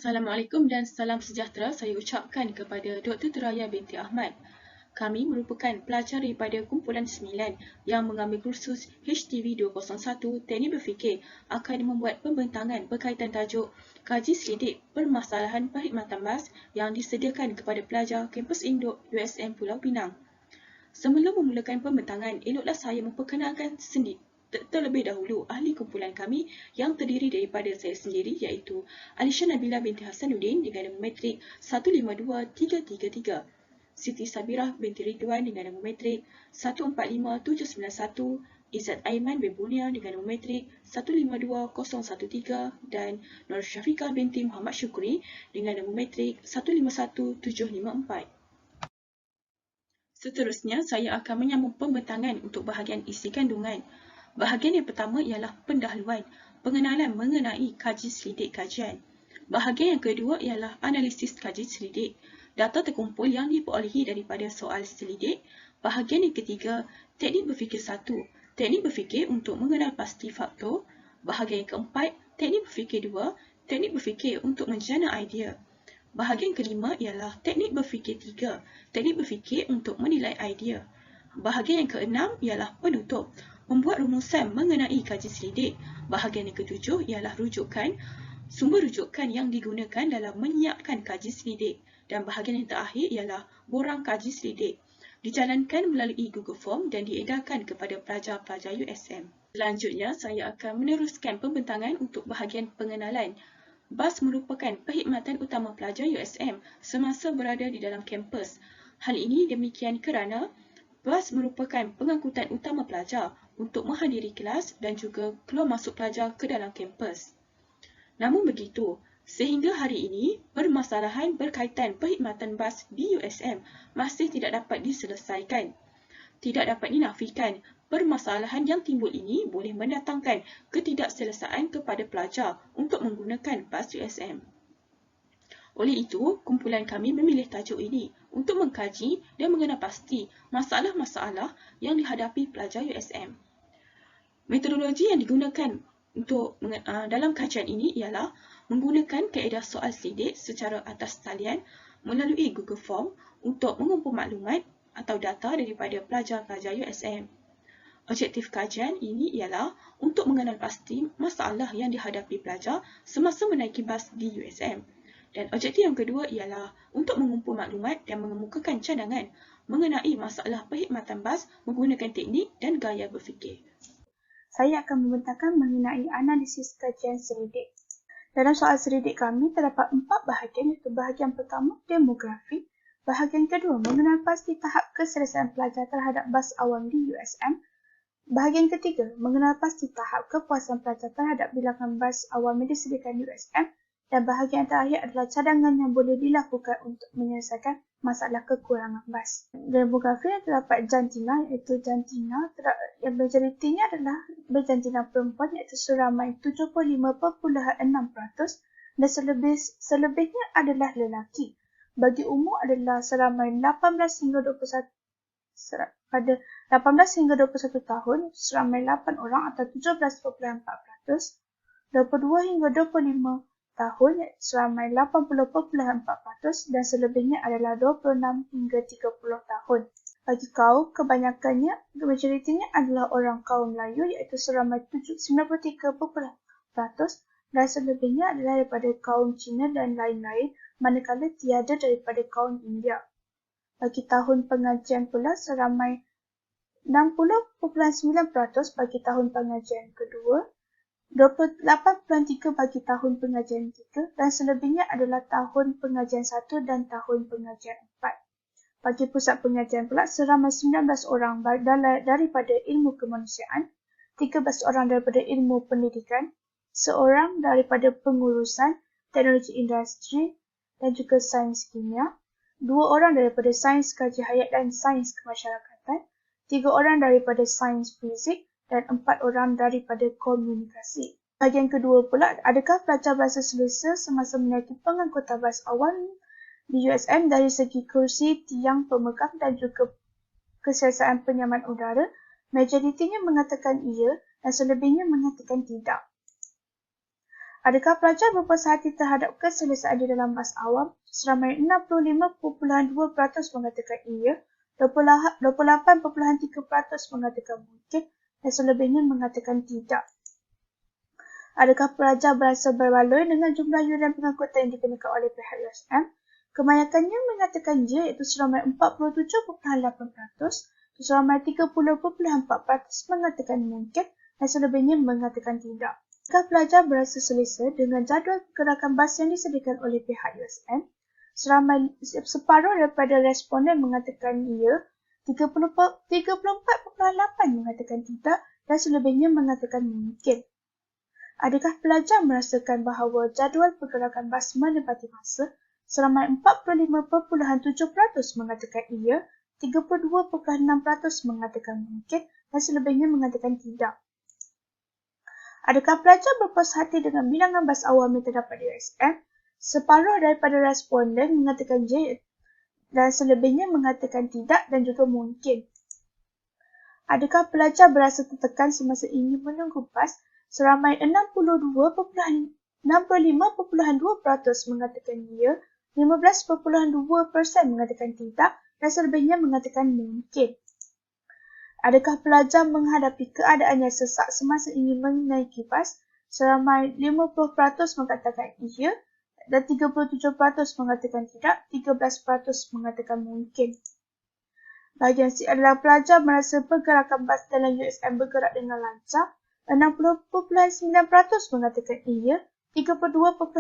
Assalamualaikum dan salam sejahtera saya ucapkan kepada Dr. Thuraya binti Ahmad. Kami merupakan pelajar daripada kumpulan 9 yang mengambil kursus HTV 201 Teknik Berfikir akan membuat pembentangan berkaitan tajuk Kaji Selidik Permasalahan Perkhidmatan BAS yang disediakan kepada pelajar kampus induk USM Pulau Pinang. Sebelum memulakan pembentangan, eloklah saya memperkenalkan terlebih dahulu ahli kumpulan kami yang terdiri daripada saya sendiri iaitu Alisha Nabila binti Hasanuddin dengan nombor matrik 145333, Siti Sabirah binti Ridwan dengan nombor matrik 145791, Izzat Aiman bin Bunia dengan nombor matrik 152013 dan Nur Syafiqah binti Muhammad Syukri dengan nombor matrik 151754. Seterusnya, saya akan menyambung pembentangan untuk bahagian isi kandungan. Bahagian yang pertama ialah pendahuluan, pengenalan mengenai kaji selidik kajian. Bahagian yang kedua ialah analisis kaji selidik, data terkumpul yang diperolehi daripada soal selidik. Bahagian yang ketiga, teknik berfikir 1, teknik berfikir untuk mengenal pasti faktor. Bahagian yang keempat, teknik berfikir 2, teknik berfikir untuk menjana idea. Bahagian kelima ialah teknik berfikir 3, teknik berfikir untuk menilai idea. Bahagian yang keenam ialah penutup, membuat rumusan mengenai kaji selidik. Bahagian yang ketujuh ialah rujukan, sumber rujukan yang digunakan dalam menyiapkan kaji selidik. Dan bahagian yang terakhir ialah borang kaji selidik. Dijalankan melalui Google Form dan diedarkan kepada pelajar-pelajar USM. Selanjutnya, saya akan meneruskan pembentangan untuk bahagian pengenalan. BAS merupakan perkhidmatan utama pelajar USM semasa berada di dalam kampus. Hal ini demikian kerana BAS merupakan pengangkutan utama pelajar untuk menghadiri kelas dan juga keluar masuk pelajar ke dalam kampus. Namun begitu, sehingga hari ini, permasalahan berkaitan perkhidmatan BAS di USM masih tidak dapat diselesaikan. Tidak dapat dinafikan, permasalahan yang timbul ini boleh mendatangkan ketidakselesaan kepada pelajar untuk menggunakan BAS USM. Oleh itu, kumpulan kami memilih tajuk ini untuk mengkaji dan mengenal pasti masalah-masalah yang dihadapi pelajar USM. Metodologi yang digunakan untuk dalam kajian ini ialah menggunakan kaedah soal selidik secara atas talian melalui Google Form untuk mengumpul maklumat atau data daripada pelajar-pelajar USM. Objektif kajian ini ialah untuk mengenal pasti masalah yang dihadapi pelajar semasa menaiki BAS di USM. Dan objektif yang kedua ialah untuk mengumpul maklumat dan mengemukakan cadangan mengenai masalah perkhidmatan BAS menggunakan teknik dan gaya berfikir. Saya akan membentangkan mengenai analisis kajian selidik. Dalam soal selidik kami terdapat 4 bahagian, iaitu bahagian pertama, demografi, bahagian kedua, mengenal pasti tahap keselesaan pelajar terhadap BAS awam di USM, bahagian ketiga, mengenal pasti tahap kepuasan pelajar terhadap bilangan BAS awam yang disediakan USM, dan bahagian terakhir adalah cadangan yang boleh dilakukan untuk menyelesaikan masalah kekurangan BAS. Demografi yang terdapat jantina, iaitu jantina yang majoritinya adalah berjantina perempuan, iaitu seramai 75.6%, dan selebihnya adalah lelaki. Bagi umur adalah seramai 18 hingga 21 pada 18 hingga 21 tahun, seramai 8 orang atau 17.4%, 22 hingga 25 tahun seramai 80.4% dan selebihnya adalah 26 hingga 30 tahun. Bagi kaum, kebanyakannya, majoritinya adalah orang kaum Melayu iaitu seramai 93% dan selebihnya adalah daripada kaum Cina dan lain-lain, manakala tiada daripada kaum India. Bagi tahun pengajian pula seramai 60.9% bagi tahun pengajian kedua, 28.3 bagi tahun pengajian 3 dan selebihnya adalah tahun pengajian 1 dan tahun pengajian 4. Bagi pusat pengajian pula seramai 19 orang daripada ilmu kemanusiaan, 13 orang daripada ilmu pendidikan, seorang daripada pengurusan, teknologi industri dan juga sains kimia, 2 orang daripada sains kaji hayat dan sains kemasyarakatan, 3 orang daripada sains fizik, dan 4 orang daripada komunikasi. Bahagian kedua pula, adakah pelajar berasa selesa semasa menaiki pengangkutan BAS awam di USM dari segi kursi, tiang pemegang dan juga keselesaan penyaman udara? Majoritinya mengatakan iya dan selebihnya mengatakan tidak. Adakah pelajar berpuas hati terhadap keselesaan di dalam bas awam? Seramai 65.2% mengatakan iya, 28.3% mengatakan mungkin dan selebihnya mengatakan tidak. Adakah pelajar berasa berbaloi dengan jumlah yuran pengangkutan yang dikenakan oleh pihak USM? Kebanyakannya mengatakan ya, iaitu seramai 47.8%, seramai 30.4% mengatakan mungkin dan selebihnya mengatakan tidak. Adakah pelajar berasa selesa dengan jadual pergerakan bas yang disediakan oleh pihak USM? Seramai separuh daripada responden mengatakan ya, 34.8% mengatakan tidak dan selebihnya mengatakan mungkin. Adakah pelajar merasakan bahawa jadual pergerakan bas menepati masa? Seramai 45.7% mengatakan iya, 32.6% mengatakan mungkin dan selebihnya mengatakan tidak. Adakah pelajar berpuas hati dengan bilangan bas awam yang terdapat di USM? Separuh daripada responden mengatakan ya dan selebihnya mengatakan tidak dan juga mungkin. Adakah pelajar berasa tertekan semasa ingin menunggu bas? Seramai 65.2% mengatakan ya, 15.2% mengatakan tidak dan selebihnya mengatakan mungkin. Adakah pelajar menghadapi keadaan yang sesak semasa ingin menaiki bas? Seramai 50% mengatakan iya dan 37% mengatakan tidak, 13% mengatakan mungkin. Bahagian C adalah pelajar merasa pergerakan bas dalam USM bergerak dengan lancar. 60.9% mengatakan iya, 32.6%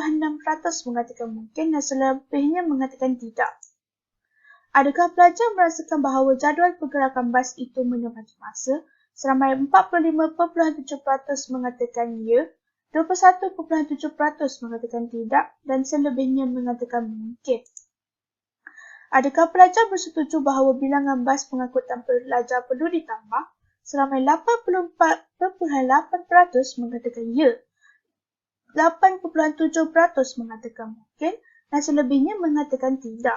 mengatakan mungkin dan selebihnya mengatakan tidak. Adakah pelajar merasakan bahawa jadual pergerakan bas itu menepati masa? Seramai 45.7% mengatakan ya, 21.7% mengatakan tidak dan selebihnya mengatakan mungkin. Adakah pelajar bersetuju bahawa bilangan bas pengangkutan pelajar perlu ditambah? Seramai 84.8% mengatakan ya, 8.7% mengatakan mungkin dan selebihnya mengatakan tidak.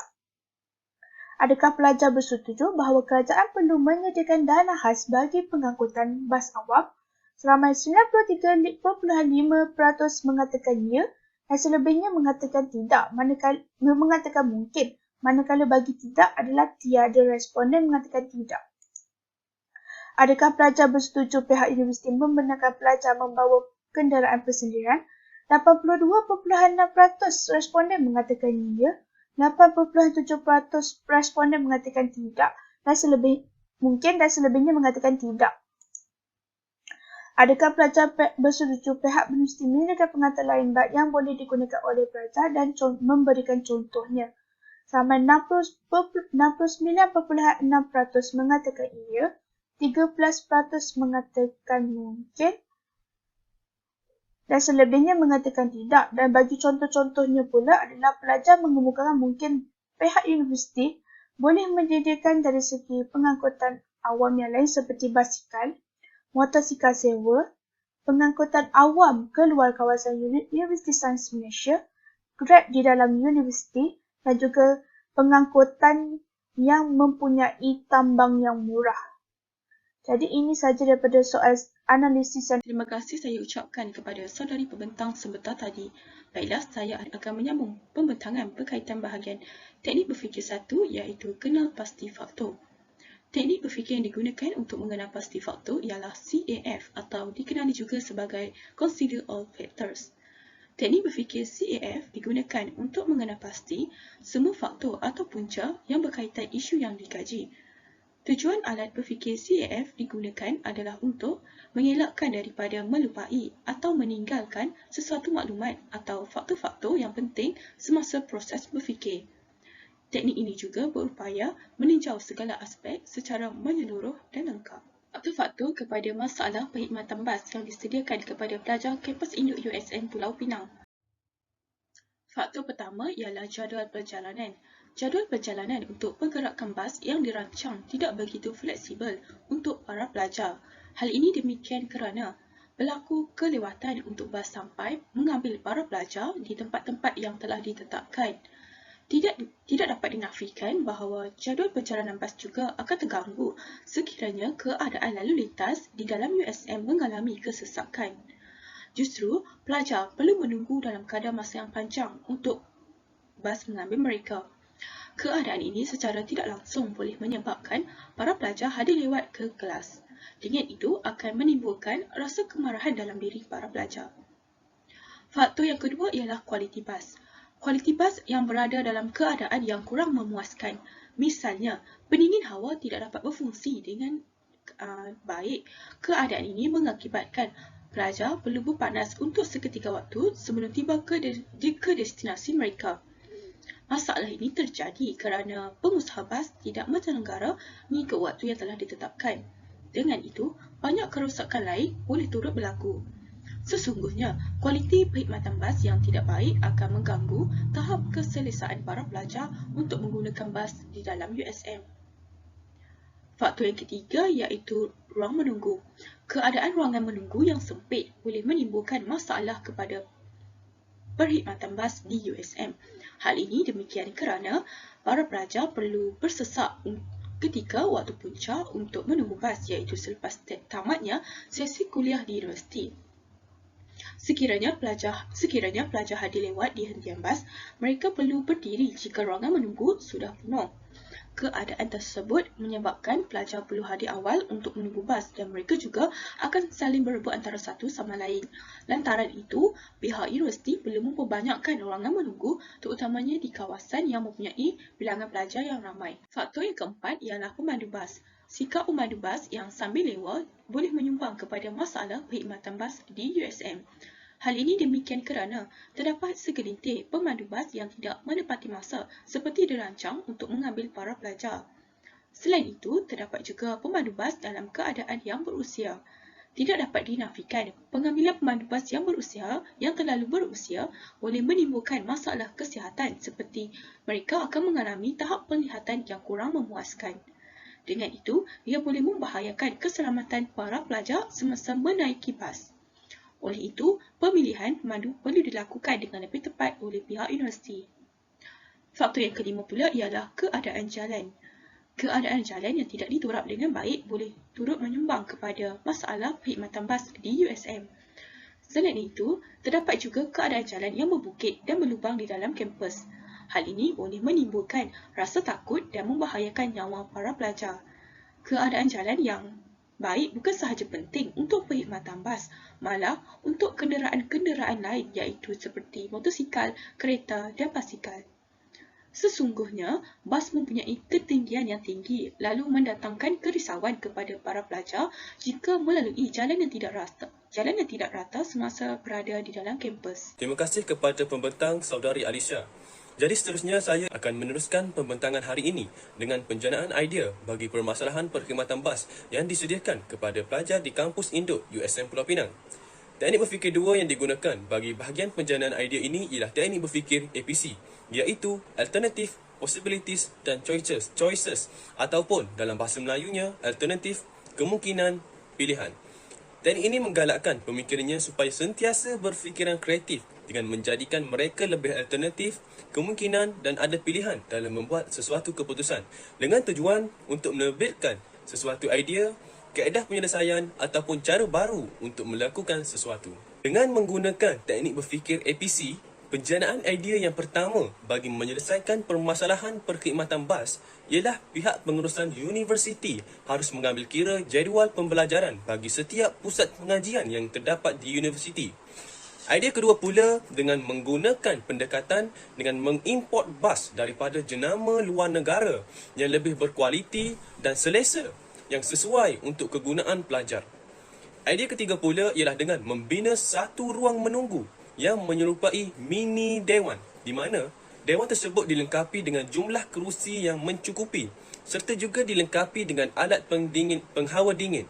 Adakah pelajar bersetuju bahawa kerajaan perlu menyediakan dana khas bagi pengangkutan bas awam? Seramai 93.5% mengatakan ya dan selebihnya mengatakan tidak, mengatakan mungkin, manakala bagi tidak adalah tiada responden mengatakan tidak. Adakah pelajar bersetuju pihak universiti membenarkan pelajar membawa kenderaan persendirian? 82.6% responden mengatakan ya, 8.7% responden mengatakan tidak dan mungkin dan selebihnya mengatakan tidak. Adakah pelajar bersetuju pihak universiti menyediakan pengantar lain yang boleh digunakan oleh pelajar dan memberikan contohnya? Sampai 69.6% mengatakan iya, 13% mengatakan mungkin dan selebihnya mengatakan tidak. Dan bagi contoh-contohnya pula adalah pelajar mengemukakan mungkin pihak universiti boleh menyediakan dari segi pengangkutan awam yang lain seperti basikal, motosikal sewa, pengangkutan awam ke luar kawasan Universiti Sains Malaysia, Grab di dalam universiti dan juga pengangkutan yang mempunyai tambang yang murah. Jadi ini sahaja daripada soal analisis yang Terima kasih saya ucapkan kepada saudari pembentang sebentar tadi. Baiklah, saya akan menyambung pembentangan berkaitan bahagian teknik berfikir 1 iaitu kenal pasti faktor. Teknik berfikir yang digunakan untuk mengenal pasti faktor ialah CAF atau dikenali juga sebagai Consider All Factors. Teknik berfikir CAF digunakan untuk mengenal pasti semua faktor atau punca yang berkaitan isu yang dikaji. Tujuan alat berfikir CAF digunakan adalah untuk mengelakkan daripada melupai atau meninggalkan sesuatu maklumat atau faktor-faktor yang penting semasa proses berfikir. Teknik ini juga berupaya meninjau segala aspek secara menyeluruh dan lengkap. Faktor-faktor kepada masalah perkhidmatan bas yang disediakan kepada pelajar kampus induk USM Pulau Pinang. Faktor pertama ialah jadual perjalanan. Jadual perjalanan untuk pergerakan bas yang dirancang tidak begitu fleksibel untuk para pelajar. Hal ini demikian kerana berlaku kelewatan untuk bas sampai mengambil para pelajar di tempat-tempat yang telah ditetapkan. Tidak dapat dinafikan bahawa jadual perjalanan bas juga akan terganggu sekiranya keadaan lalu lintas di dalam USM mengalami kesesakan. Justru, pelajar perlu menunggu dalam kadar masa yang panjang untuk bas mengambil mereka. Keadaan ini secara tidak langsung boleh menyebabkan para pelajar hadir lewat ke kelas. Dengan itu akan menimbulkan rasa kemarahan dalam diri para pelajar. Faktor yang kedua ialah kualiti bas. Kualiti bas yang berada dalam keadaan yang kurang memuaskan. Misalnya, pendingin hawa tidak dapat berfungsi dengan baik. Keadaan ini mengakibatkan pelajar perlu berpanas untuk seketika waktu sebelum tiba ke destinasi mereka. Masalah ini terjadi kerana pengusaha bas tidak menyelenggara mengikut waktu yang telah ditetapkan. Dengan itu, banyak kerosakan lain boleh turut berlaku. Sesungguhnya, kualiti perkhidmatan bas yang tidak baik akan mengganggu tahap keselesaan para pelajar untuk menggunakan bas di dalam USM. Faktor yang ketiga iaitu ruang menunggu. Keadaan ruangan menunggu yang sempit boleh menimbulkan masalah kepada perkhidmatan bas di USM. Hal ini demikian kerana para pelajar perlu bersesak ketika waktu punca untuk menunggu bas iaitu selepas tamatnya sesi kuliah di universiti. Sekiranya pelajar hadir lewat di hentian bas, mereka perlu berdiri jika ruangan menunggu sudah penuh. Keadaan tersebut menyebabkan pelajar perlu hadir awal untuk menunggu bas dan mereka juga akan saling berebut antara satu sama lain. Lantaran itu, pihak universiti perlu memperbanyakkan ruangan menunggu terutamanya di kawasan yang mempunyai bilangan pelajar yang ramai. Faktor yang keempat ialah pemandu bas. Sikap pemandu bas yang sambil lewat boleh menyumbang kepada masalah perkhidmatan bas di USM. Hal ini demikian kerana terdapat segelintir pemandu bas yang tidak menepati masa seperti dirancang untuk mengambil para pelajar. Selain itu, terdapat juga pemandu bas dalam keadaan yang berusia. Tidak dapat dinafikan, pengambilan pemandu bas yang terlalu berusia boleh menimbulkan masalah kesihatan seperti mereka akan mengalami tahap penglihatan yang kurang memuaskan. Dengan itu, ia boleh membahayakan keselamatan para pelajar semasa menaiki bas. Oleh itu, pemilihan pemandu perlu dilakukan dengan lebih tepat oleh pihak universiti. Faktor yang kelima pula ialah keadaan jalan. Keadaan jalan yang tidak diturap dengan baik boleh turut menyumbang kepada masalah perkhidmatan bas di USM. Selain itu, terdapat juga keadaan jalan yang berbukit dan berlubang di dalam kampus. Hal ini boleh menimbulkan rasa takut dan membahayakan nyawa para pelajar. Keadaan jalan yang baik bukan sahaja penting untuk perkhidmatan bas, malah untuk kenderaan-kenderaan lain iaitu seperti motosikal, kereta dan basikal. Sesungguhnya, bas mempunyai ketinggian yang tinggi lalu mendatangkan kerisauan kepada para pelajar jika melalui jalan yang tidak rata semasa berada di dalam kampus. Terima kasih kepada pembentang Saudari Alisha. Jadi seterusnya saya akan meneruskan pembentangan hari ini dengan penjanaan idea bagi permasalahan perkhidmatan bas yang disediakan kepada pelajar di kampus induk USM Pulau Pinang. Teknik berfikir dua yang digunakan bagi bahagian penjanaan idea ini ialah teknik berfikir APC, iaitu Alternative, Possibilities dan Choices ataupun dalam bahasa Melayunya Alternatif, Kemungkinan, Pilihan. Teknik ini menggalakkan pemikirannya supaya sentiasa berfikiran kreatif dengan menjadikan mereka lebih alternatif, kemungkinan dan ada pilihan dalam membuat sesuatu keputusan dengan tujuan untuk menerbitkan sesuatu idea, kaedah penyelesaian ataupun cara baru untuk melakukan sesuatu. Dengan menggunakan teknik berfikir APC, penjanaan idea yang pertama bagi menyelesaikan permasalahan perkhidmatan bas ialah pihak pengurusan universiti harus mengambil kira jadual pembelajaran bagi setiap pusat pengajian yang terdapat di universiti. Idea kedua pula dengan menggunakan pendekatan dengan mengimport bas daripada jenama luar negara yang lebih berkualiti dan selesa yang sesuai untuk kegunaan pelajar. Idea ketiga pula ialah dengan membina satu ruang menunggu yang menyerupai mini dewan di mana dewan tersebut dilengkapi dengan jumlah kerusi yang mencukupi serta juga dilengkapi dengan alat penghawa dingin.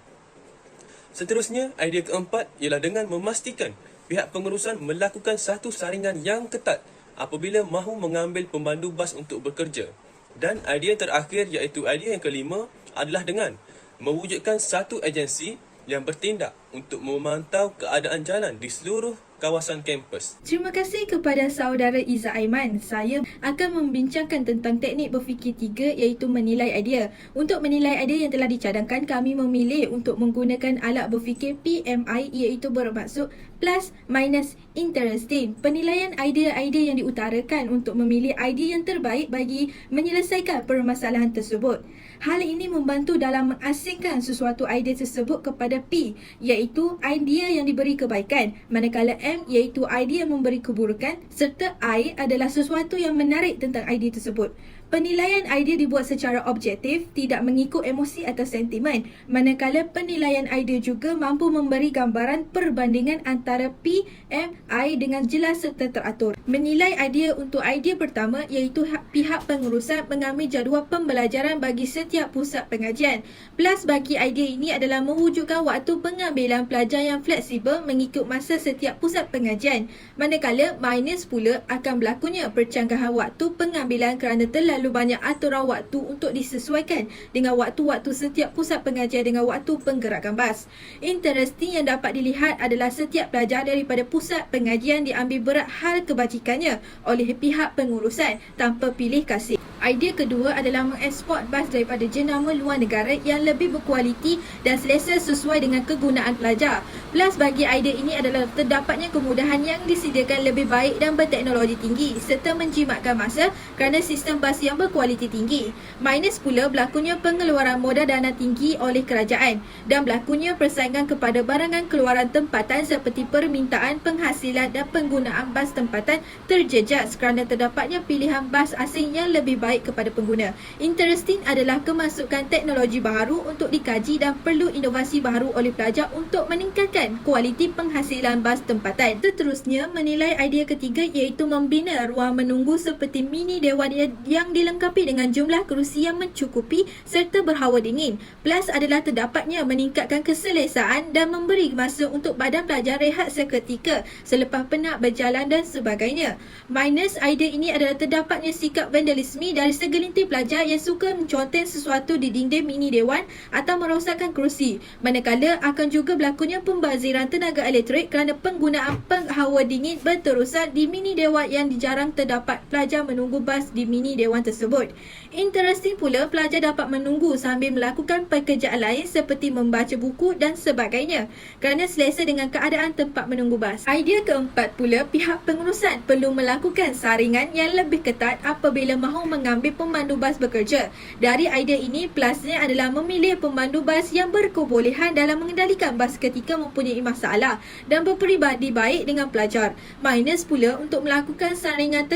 Seterusnya, idea keempat ialah dengan memastikan pihak pengurusan melakukan satu saringan yang ketat apabila mahu mengambil pemandu bas untuk bekerja. Dan idea terakhir iaitu idea yang kelima adalah dengan mewujudkan satu agensi yang bertindak untuk memantau keadaan jalan di seluruh kawasan kampus. Terima kasih kepada saudara Iza Aiman. Saya akan membincangkan tentang teknik berfikir 3 iaitu menilai idea. Untuk menilai idea yang telah dicadangkan, kami memilih untuk menggunakan alat berfikir PMI iaitu bermaksud plus minus interesting. Penilaian idea-idea yang diutarakan untuk memilih idea yang terbaik bagi menyelesaikan permasalahan tersebut. Hal ini membantu dalam mengasingkan sesuatu idea tersebut kepada P, iaitu idea yang diberi kebaikan, manakala M iaitu idea yang memberi keburukan, serta I adalah sesuatu yang menarik tentang idea tersebut. Penilaian idea dibuat secara objektif, tidak mengikut emosi atau sentimen, manakala penilaian idea juga mampu memberi gambaran perbandingan antara P, M, I dengan jelas serta teratur. Menilai idea untuk idea pertama iaitu pihak pengurusan mengambil jadual pembelajaran bagi setiap pusat pengajian. Plus bagi idea ini adalah mewujudkan waktu pengambilan pelajar yang fleksibel mengikut masa setiap pusat pengajian. Manakala minus pula akan berlakunya percanggahan waktu pengambilan kerana terlalu banyak aturan waktu untuk disesuaikan dengan waktu-waktu setiap pusat pengajian dengan waktu penggerakan bas. Interesting yang dapat dilihat adalah setiap pelajar daripada pusat pengajian diambil berat hal kebajikannya oleh pihak pengurusan tanpa pilih kasih. Idea kedua adalah mengeksport bas daripada jenama luar negara yang lebih berkualiti dan selesa sesuai dengan kegunaan pelajar. Plus bagi idea ini adalah terdapatnya kemudahan yang disediakan lebih baik dan berteknologi tinggi serta menjimatkan masa kerana sistem bas yang berkualiti tinggi. Minus pula berlakunya pengeluaran modal dana tinggi oleh kerajaan dan berlakunya persaingan kepada barangan keluaran tempatan seperti permintaan, penghasilan dan penggunaan bas tempatan terjejas kerana terdapatnya pilihan bas asing yang lebih baik kepada pengguna. Interesting adalah kemasukan teknologi baharu untuk dikaji dan perlu inovasi baharu oleh pelajar untuk meningkatkan kualiti penghasilan bas tempatan. Seterusnya, menilai idea ketiga iaitu membina ruang menunggu seperti mini dewan yang dilengkapi dengan jumlah kerusi yang mencukupi serta berhawa dingin. Plus adalah terdapatnya meningkatkan keselesaan dan memberi masa untuk badan pelajar rehat seketika selepas penat berjalan dan sebagainya. Minus idea ini adalah terdapatnya sikap vandalisme dari segelintir pelajar yang suka menconteng sesuatu di dinding mini dewan atau merosakkan kerusi. Manakala akan juga berlakunya pembaziran tenaga elektrik kerana penggunaan penghawa dingin berterusan di mini dewan yang jarang terdapat pelajar menunggu bas di mini dewan tersebut. Interesting pula, pelajar dapat menunggu sambil melakukan pekerjaan lain seperti membaca buku dan sebagainya kerana selesa dengan keadaan tempat menunggu bas. Idea keempat pula, pihak pengurusan perlu melakukan saringan yang lebih ketat apabila mahu mengambil pemandu bas bekerja. Dari idea ini, plusnya adalah memilih pemandu bas yang berkebolehan dalam mengendalikan bas ketika mempunyai masalah dan berperibadi baik dengan pelajar. Minus pula, untuk melakukan saringan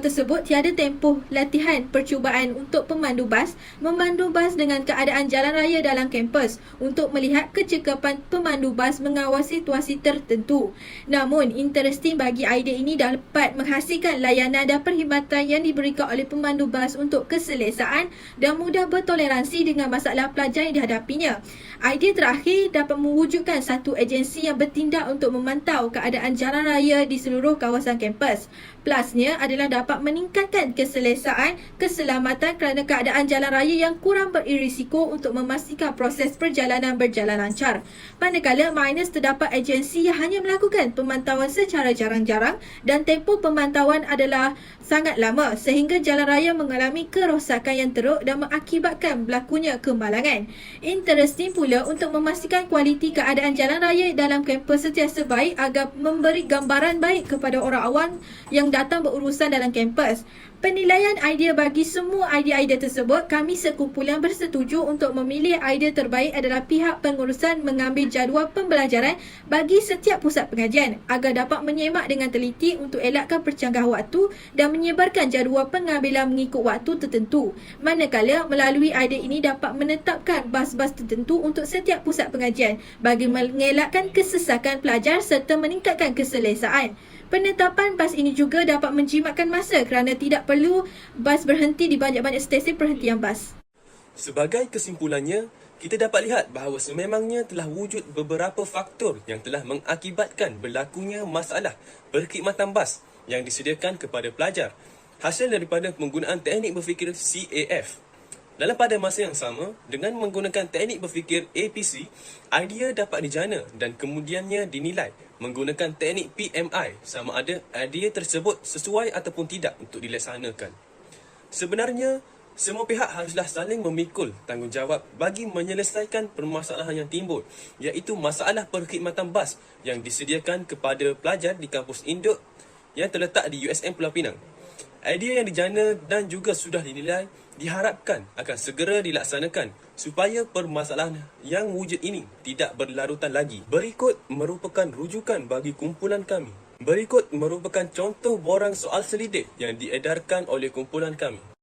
tersebut tiada tempoh latihan percubaan untuk pemandu bas memandu bas dengan keadaan jalan raya dalam kampus untuk melihat kecekapan pemandu bas mengawal situasi tertentu. Namun, interesting bagi idea ini dapat menghasilkan layanan dan perkhidmatan yang diberikan oleh pemandu bas untuk keselesaan dan mudah bertoleransi dengan masalah pelajar yang dihadapinya. Idea terakhir dapat mewujudkan satu agensi yang bertindak untuk memantau keadaan jalan raya di seluruh kawasan kampus. Plusnya adalah dapat meningkatkan keselesaan, keselamatan kerana keadaan jalan raya yang kurang berisiko untuk memastikan proses perjalanan berjalan lancar. Manakala minus terdapat agensi yang hanya melakukan pemantauan secara jarang-jarang dan tempoh pemantauan adalah sangat lama sehingga jalan raya mengalami kerosakan yang teruk dan mengakibatkan berlakunya kemalangan. Interesting pula untuk memastikan kualiti keadaan jalan raya dalam kampus sentiasa baik agar memberi gambaran baik kepada orang awam yang datang berurusan dalam kampus. Penilaian idea bagi semua idea-idea tersebut, kami sekumpulan bersetuju untuk memilih idea terbaik adalah pihak pengurusan mengambil jadual pembelajaran bagi setiap pusat pengajian agar dapat menyemak dengan teliti untuk elakkan percanggahan waktu dan menyebarkan jadual pengambilan mengikut waktu tertentu. Manakala melalui idea ini dapat menetapkan bas-bas tertentu untuk setiap pusat pengajian bagi mengelakkan kesesakan pelajar serta meningkatkan keselesaan. Penetapan bas ini juga dapat menjimatkan masa kerana tidak perlu bas berhenti di banyak-banyak stesen perhentian bas. Sebagai kesimpulannya, kita dapat lihat bahawa sememangnya telah wujud beberapa faktor yang telah mengakibatkan berlakunya masalah perkhidmatan bas yang disediakan kepada pelajar hasil daripada penggunaan teknik berfikir CAF. Dalam pada masa yang sama, dengan menggunakan teknik berfikir APC, idea dapat dijana dan kemudiannya dinilai menggunakan teknik PMI sama ada idea tersebut sesuai ataupun tidak untuk dilaksanakan. Sebenarnya, Semua pihak haruslah saling memikul tanggungjawab bagi menyelesaikan permasalahan yang timbul, iaitu masalah perkhidmatan bas yang disediakan kepada pelajar di kampus induk yang terletak di USM Pulau Pinang. Idea yang dijana dan juga sudah dinilai diharapkan akan segera dilaksanakan supaya permasalahan yang wujud ini tidak berlarutan lagi. Berikut merupakan rujukan bagi kumpulan kami. Berikut merupakan contoh borang soal selidik yang diedarkan oleh kumpulan kami.